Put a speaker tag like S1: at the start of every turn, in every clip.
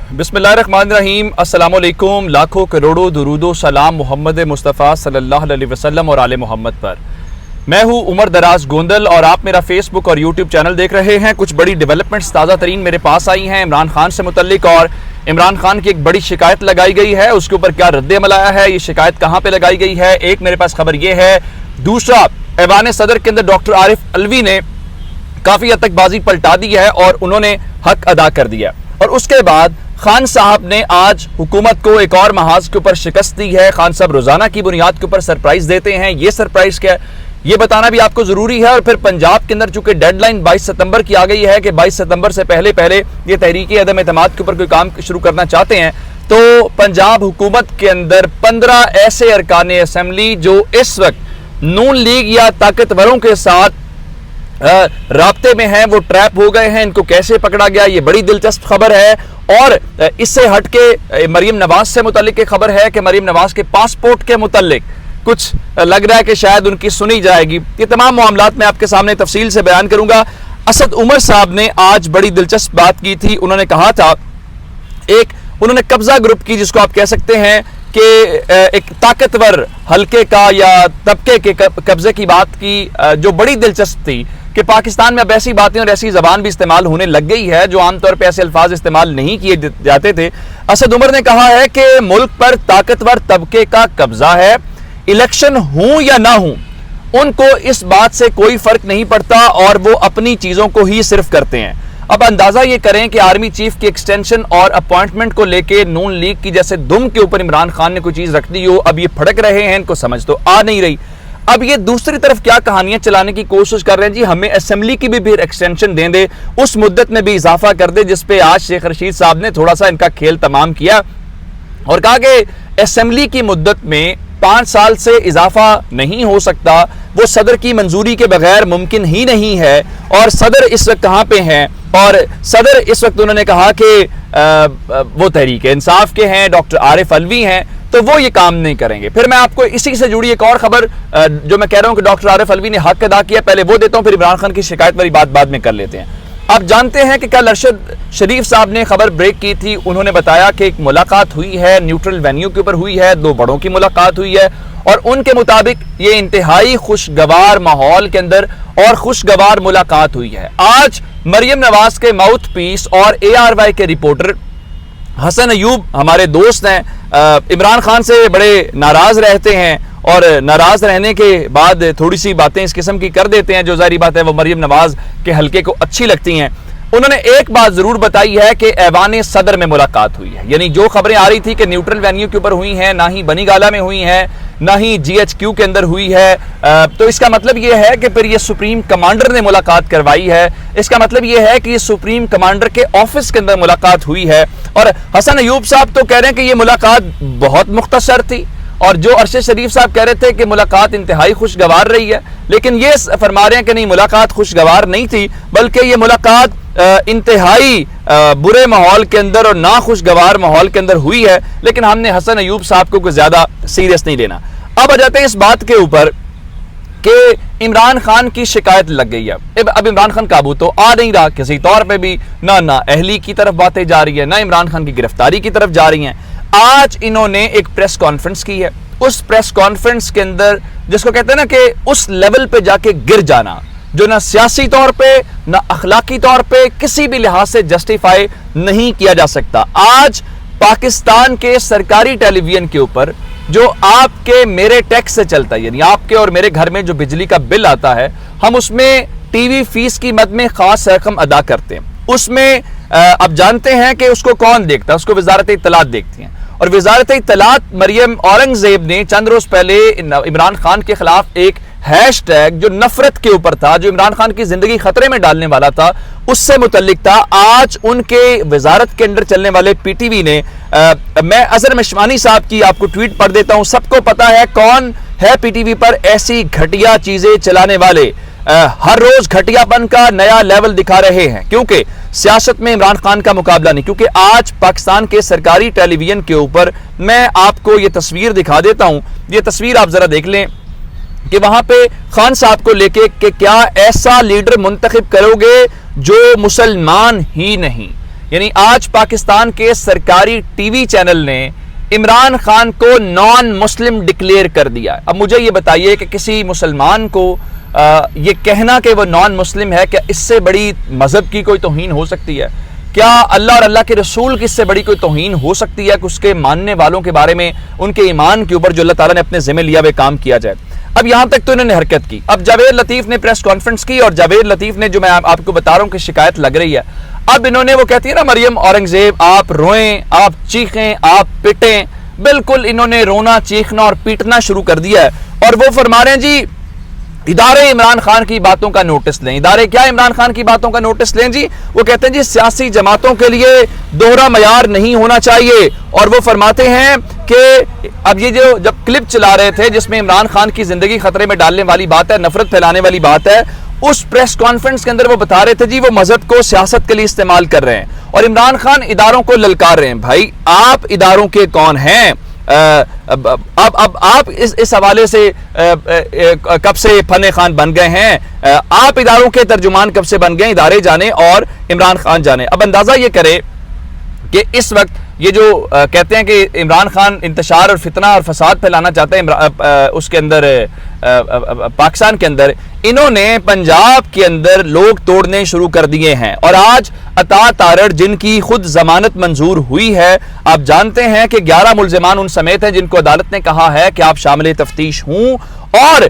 S1: बिस्मिल्लाहिर्रहमानिर्रहीम। अस्सलाम वालेकुम। लाखों करोड़ों दुरूदो सलाम मोहम्मद मुस्तफ़ा सल्लल्लाहु अलैहि वसल्लम और आले मोहम्मद पर। मैं हूं उमर दराज गोंदल और आप मेरा फेसबुक और यूट्यूब चैनल देख रहे हैं। कुछ बड़ी डेवलपमेंट्स ताज़ा तरीन मेरे पास आई हैं इमरान खान से मुतल्लिक, और इमरान खान की एक बड़ी शिकायत लगाई गई है, उसके ऊपर क्या रद्द-ए-अमल आया है, ये शिकायत कहाँ पे लगाई गई है। एक मेरे पास खबर ये है। दूसरा, ऐवान सदर के अंदर डॉक्टर आरिफ अलवी ने काफ़ी हद तक बाजी पलटा दी है और उन्होंने हक अदा कर दिया। और उसके बाद खान साहब ने आज हुकूमत को एक और महाज के ऊपर शिकस्त दी है। खान साहब रोजाना की बुनियाद के ऊपर सरप्राइज देते हैं। ये सरप्राइज क्या है, ये बताना भी आपको जरूरी है। और फिर पंजाब के अंदर चूंकि डेडलाइन 22 सितंबर की आ गई है कि 22 सितंबर से पहले पहले ये तहरीकी अदम एतमाद के ऊपर कोई काम शुरू करना चाहते हैं, तो पंजाब हुकूमत के अंदर 15 ऐसे अरकान असम्बली जो इस वक्त नून लीग या ताकतवरों के साथ राब्ते में हैं, वो ट्रैप हो गए हैं। इनको कैसे पकड़ा गया, ये बड़ी दिलचस्प खबर है। और इससे हटके मरीम नवाज से मुतल्लिक खबर है कि मरीम नवाज के पासपोर्ट के मुतल्लिक कुछ लग रहा है कि शायद उनकी सुनी जाएगी। ये तमाम मामलात मैं आपके सामने तफसील से बयान करूंगा। असद उमर साहब ने आज बड़ी दिलचस्प बात की थी। उन्होंने कहा था, उन्होंने कब्जा ग्रुप की, जिसको आप कह सकते हैं कि एक ताकतवर हल्के का या तबके के कब्जे की बात की, जो बड़ी दिलचस्प थी कि पाकिस्तान में अब ऐसी बातें और ऐसी जबान भी इस्तेमाल होने लग गई है जो आमतौर पर ऐसे अल्फाज इस्तेमाल नहीं किए जाते थे। असद उमर ने कहा है कि मुल्क पर ताकतवर तबके का कब्जा है, इलेक्शन हूं या ना हूं उनको इस बात से कोई फर्क नहीं पड़ता और वो अपनी चीजों को ही सिर्फ करते हैं। अब अंदाजा ये करें कि आर्मी चीफ की एक्सटेंशन और अपॉइंटमेंट को लेके नून लीग की जैसे दुम के ऊपर इमरान खान ने कोई चीज रख दी हो। अब ये फड़क रहे हैं, इनको समझ तो आ नहीं रही। अब ये दूसरी तरफ क्या कहानियां चलाने की कोशिश कर रहे हैं, जी हमें असेंबली की भी एक्सटेंशन दे दे, उस मुद्दत में भी इजाफा कर दे, जिसपे आज शेख रशीद साहब ने थोड़ा सा इनका खेल तमाम किया और कहा कि असेंबली की मुद्दत में 5 साल से इजाफा नहीं हो सकता, वो सदर की मंजूरी के बगैर मुमकिन ही नहीं है। और सदर इस वक्त कहां पे हैं, और सदर इस वक्त उन्होंने कहा कि वो तहरीक इंसाफ के हैं, डॉक्टर आरिफ अलवी हैं, तो वो ये काम नहीं करेंगे। फिर मैं आपको इसी से जुड़ी एक और खबर जो मैं कह रहा हूं कि डॉक्टर आरिफ अलवी ने हक अदा किया, पहले वो देता हूं, फिर इमरान खान की शिकायत वाली बात बाद में कर लेते हैं। आप जानते हैं कि कल अरशद शरीफ साहब ने खबर ब्रेक की थी। उन्होंने बताया कि एक मुलाकात हुई है, न्यूट्रल वेन्यू के ऊपर हुई है, 2 बड़ों की मुलाकात हुई है और उनके मुताबिक ये इंतहाई खुशगवार माहौल के अंदर और खुशगवार मुलाकात हुई है। आज मरियम नवाज के माउथ पीस और ARY के रिपोर्टर हसन अयूब हमारे दोस्त हैं, इमरान खान से बड़े नाराज रहते हैं और नाराज रहने के बाद थोड़ी सी बातें इस किस्म की कर देते हैं जो जाहिर बात है वो मरियम नवाज के हल्के को अच्छी लगती हैं। उन्होंने एक बात जरूर बताई है कि ऐवान सदर में मुलाकात हुई है, यानी जो खबरें आ रही थी कि न्यूट्रल वेन्यू के ऊपर हुई हैं, ना ही बनी गाला में हुई हैं, ना ही GHQ के अंदर हुई है, तो इसका मतलब ये है कि फिर ये सुप्रीम कमांडर ने मुलाकात करवाई है। इसका मतलब ये है कि ये सुप्रीम कमांडर के ऑफिस के अंदर मुलाकात हुई है। और हसन अयूब साहब तो कह रहे हैं कि ये मुलाकात बहुत मुख्तसर थी, और जो अरशद शरीफ साहब कह रहे थे कि मुलाकात इंतहाई खुशगवार रही है, लेकिन ये फरमा रहे हैं कि नहीं, मुलाकात खुशगवार नहीं थी, बल्कि ये मुलाकात इंतहाई बुरे माहौल के अंदर और ना खुशगवार माहौल के अंदर हुई है। लेकिन हमने हसन अयूब साहब को कुछ ज्यादा सीरियस नहीं लेना। अब आ जाते हैं इस बात के ऊपर कि इमरान खान की शिकायत लग गई है। अब इमरान खान काबू तो आ नहीं रहा किसी तौर पे भी, ना अहली की तरफ बातें जा रही है, ना इमरान खान की गिरफ्तारी की तरफ जा रही हैं। आज इन्होंने एक प्रेस कॉन्फ्रेंस की है। उस प्रेस कॉन्फ्रेंस के अंदर जिसको कहते हैं ना कि उस लेवल पे जाके गिर जाना जो ना सियासी तौर पे ना अखलाकी तौर पे किसी भी लिहाज से जस्टिफाई नहीं किया जा सकता। आज पाकिस्तान के सरकारी टेलीविजन के ऊपर जो आपके मेरे टैक्स से चलता है, यानी आपके और मेरे घर में जो बिजली का बिल आता है, हम उसमें टीवी फीस की मद में खास रकम अदा करते हैं। उसमें अब जानते हैं कि उसको कौन देखता है, उसको वजारत इत्तलात देखती है। और वजारत इत्तलात मरियम औरंगजेब ने चंद रोज पहले इमरान खान के खिलाफ एक हैशटैग जो नफरत के ऊपर था, जो इमरान खान की जिंदगी खतरे में डालने वाला था, उससे मुतल्लिक था। आज उनके वजारत के अंदर चलने वाले PTV ने मैं अजहर मशवानी साहब की आपको ट्वीट पढ़ देता हूं। सबको पता है कौन है PTV पर ऐसी घटिया चीजें चलाने वाले, हर रोज घटियापन का नया लेवल दिखा रहे हैं, क्योंकि सियासत में इमरान खान का मुकाबला नहीं। क्योंकि आज पाकिस्तान के सरकारी टेलीविजन के ऊपर मैं आपको ये तस्वीर दिखा देता हूं, ये तस्वीर आप जरा देख लें कि वहां पे खान साहब को लेके कि क्या ऐसा लीडर मुंतखब करोगे जो मुसलमान ही नहीं, یعنی آج پاکستان کے سرکاری ٹی وی چینل نے عمران خان کو نان مسلم ڈکلیئر کر دیا. اب مجھے یہ بتائیے کہ کسی مسلمان کو یہ کہنا کہ وہ نان مسلم ہے، کیا اس سے بڑی مذہب کی کوئی توہین ہو سکتی ہے؟ کیا اللہ اور اللہ کے رسول کی اس سے بڑی کوئی توہین ہو سکتی ہے کہ اس کے ماننے والوں کے بارے میں، ان کے ایمان کے اوپر جو اللہ تعالیٰ نے اپنے ذمہ لیا وہ کام کیا جائے؟ اب یہاں تک تو انہوں نے حرکت کی. اب جاوید لطیف نے پریس کانفرنس کی، اور جاوید لطیف نے جو میں آپ کو بتا رہا ہوں کہ شکایت لگ رہی ہے، اب انہوں نے وہ کہتی ہے نا مریم اورنگزیب، آپ روئیں، آپ چیخیں، آپ پٹیں، بالکل انہوں نے رونا، چیخنا اور پیٹنا شروع کر دیا ہے. اور وہ فرما رہے ہیں جی ادارے عمران خان کی باتوں کا نوٹس لیں. ادارے کیا عمران خان کی باتوں کا نوٹس لیں جی؟ وہ کہتے ہیں جی سیاسی جماعتوں کے لیے دوہرا معیار نہیں ہونا چاہیے. اور وہ فرماتے ہیں کہ اب یہ جو جب کلپ چلا رہے تھے جس میں عمران خان کی زندگی خطرے میں ڈالنے والی بات ہے، نفرت پھیلانے والی بات ہے، اس پریس کانفرنس کے اندر وہ بتا رہے تھے جی وہ مذہب کو سیاست کے لیے استعمال کر رہے ہیں اور عمران خان اداروں کو للکار رہے ہیں. بھائی آپ اداروں کے کون ہیں؟ اب آپ اس حوالے سے کب سے فن خان بن گئے ہیں؟ آپ اداروں کے ترجمان کب سے بن گئے؟ ادارے جانے اور عمران خان جانے. اب اندازہ یہ کرے کہ اس وقت یہ جو کہتے ہیں کہ عمران خان انتشار اور فتنہ اور فساد پھیلانا چاہتے ہیں اس کے اندر پاکستان کے اندر، انہوں نے پنجاب کے اندر لوگ توڑنے شروع کر دیے ہیں. اور آج عطا تارڑ جن کی خود ضمانت منظور ہوئی ہے، آپ جانتے ہیں کہ 11 ملزمان ان سمیت ہیں جن کو عدالت نے کہا ہے کہ آپ شامل تفتیش ہوں، اور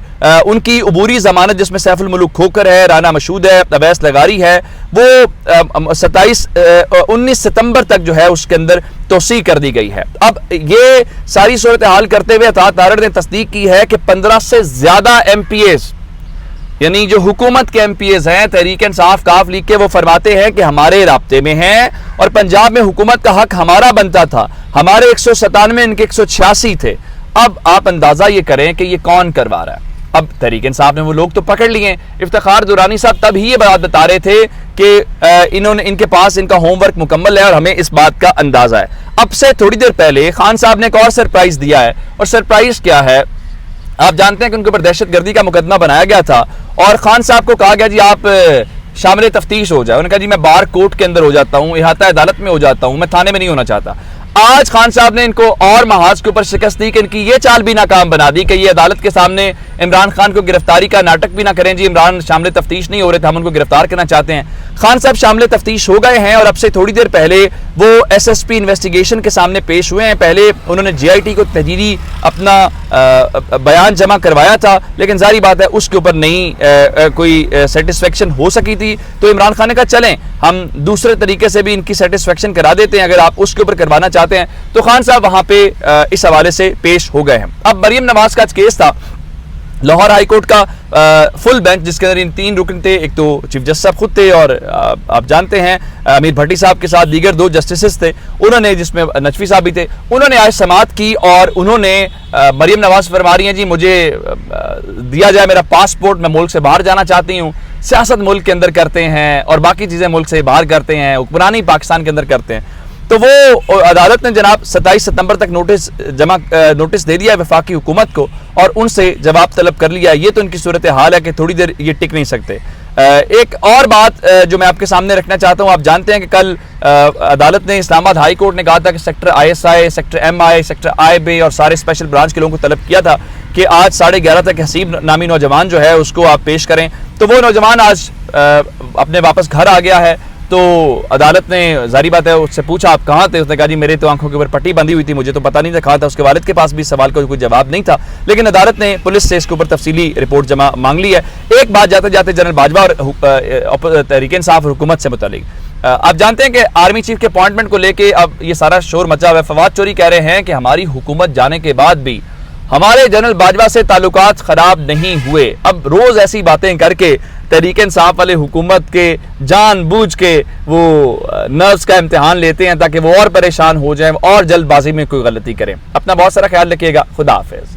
S1: ان کی عبوری ضمانت جس میں سیف الملوک کھوکر ہے، رانا مشہود ہے، اویس لغاری ہے، وہ 19 ستمبر تک جو ہے اس کے اندر توسیع کر دی گئی ہے. اب یہ ساری صورتحال کرتے ہوئے عطا تارڑ نے تصدیق کی ہے کہ 15 سے زیادہ ایم پی ایز، یعنی جو حکومت کے ایم پی ایز ہیں، تحریک انصاف کاف لیگ کے، وہ فرماتے ہیں کہ ہمارے رابطے میں ہیں اور پنجاب میں حکومت کا حق ہمارا بنتا تھا. ہمارے 197 ان کے 186 تھے. اب آپ اندازہ یہ کریں کہ یہ کون کروا رہا ہے. اب تحریک انصاف نے وہ لوگ تو پکڑ لیے. افتخار درانی صاحب تب ہی یہ بات بتا رہے تھے کہ ان کے پاس ان کا ہوم ورک مکمل ہے اور ہمیں اس بات کا اندازہ ہے. اب سے تھوڑی دیر پہلے خان صاحب نے ایک اور سرپرائز دیا ہے، اور سرپرائز کیا ہے؟ آپ جانتے ہیں کہ ان کے اوپر دہشت گردی کا مقدمہ بنایا گیا تھا اور خان صاحب کو کہا گیا جی آپ شامل تفتیش ہو جائے. انہوں نے کہا جی میں بار کورٹ کے اندر ہو جاتا ہوں، احاطہ عدالت میں ہو جاتا ہوں، میں تھانے میں نہیں ہونا چاہتا. آج خان صاحب نے ان کو اور محاذ کے اوپر شکست دی کہ ان کی یہ چال بھی ناکام بنا دی کہ یہ عدالت کے سامنے عمران خان کو گرفتاری کا ناٹک بھی نہ کریں جی عمران شامل تفتیش نہیں ہو رہے تھے، ہم ان کو گرفتار کرنا چاہتے ہیں. خان صاحب شامل تفتیش ہو گئے ہیں اور اب سے تھوڑی دیر پہلے وہ ایس ایس پی انویسٹیگیشن کے سامنے پیش ہوئے ہیں. پہلے انہوں نے جے آئی ٹی کو تحریری اپنا بیان جمع کروایا تھا، لیکن ظاہری بات ہے اس کے اوپر نہیں کوئی سیٹسفیکشن ہو سکی تھی. تو عمران خان نے کہا چلیں ہم دوسرے طریقے سے بھی ان کی سیٹسفیکشن کرا دیتے ہیں، اگر آپ اس کے اوپر کروانا چاہتے ہیں. تو خان صاحب وہاں پہ اس حوالے سے پیش ہو گئے ہیں. اب مریم نواز کا کیس تھا لاہور ہائی کورٹ کا فل بینچ جس کے اندر ان 3 رکن تھے، ایک تو چیف جسٹس صاحب خود تھے اور آپ جانتے ہیں امیر بھٹی صاحب کے ساتھ دیگر 2 جسٹسز تھے، انہوں نے جس میں نجفی صاحب بھی تھے، انہوں نے آج سماعت کی اور انہوں نے مریم نواز فرما رہی ہیں جی مجھے دیا جائے میرا پاسپورٹ، میں ملک سے باہر جانا چاہتی ہوں. سیاست ملک کے اندر کرتے ہیں اور باقی چیزیں ملک سے باہر کرتے ہیں، حکمرانی پاکستان کے اندر کرتے ہیں. تو وہ عدالت نے جناب 27 ستمبر تک نوٹس دے دیا ہے وفاقی حکومت کو اور ان سے جواب طلب کر لیا. یہ تو ان کی صورتحال ہے کہ تھوڑی دیر یہ ٹک نہیں سکتے. ایک اور بات جو میں آپ کے سامنے رکھنا چاہتا ہوں، آپ جانتے ہیں کہ کل عدالت نے اسلام آباد ہائی کورٹ نے کہا تھا کہ sector I S I, sector M I, sector I B اور سارے اسپیشل برانچ کے لوگوں کو طلب کیا تھا کہ آج 11:30 تک حسیب نامی نوجوان جو ہے اس کو آپ پیش کریں. تو وہ نوجوان آج اپنے واپس گھر آ گیا ہے. تو عدالت نے ظاہری بات ہے اس سے پوچھا آپ کہاں تھے، اس نے کہا جی میرے تو آنکھوں کے اوپر پٹی بندھی ہوئی تھی، مجھے تو پتہ نہیں تھا کہاں تھا. اس کے والد کے پاس بھی سوال کا کوئی جواب نہیں تھا، لیکن عدالت نے پولیس سے اس کے اوپر تفصیلی رپورٹ جمع مانگ لی ہے. ایک بات جاتے جاتے جنرل باجوہ اور تحریک انصاف حکومت سے متعلق، آپ جانتے ہیں کہ آرمی چیف کے اپوائنٹمنٹ کو لے کے اب یہ سارا شور مچا ہوا ہے. فواد چوری کہہ رہے ہیں کہ ہماری حکومت جانے کے بعد بھی ہمارے جنرل باجوہ سے تعلقات خراب نہیں ہوئے. اب روز ایسی باتیں کر کے تحریک انصاف والے حکومت کے جان بوجھ کے وہ نروز کا امتحان لیتے ہیں تاکہ وہ اور پریشان ہو جائیں اور جلد بازی میں کوئی غلطی کریں. اپنا بہت سارا خیال رکھیے گا. خدا حافظ.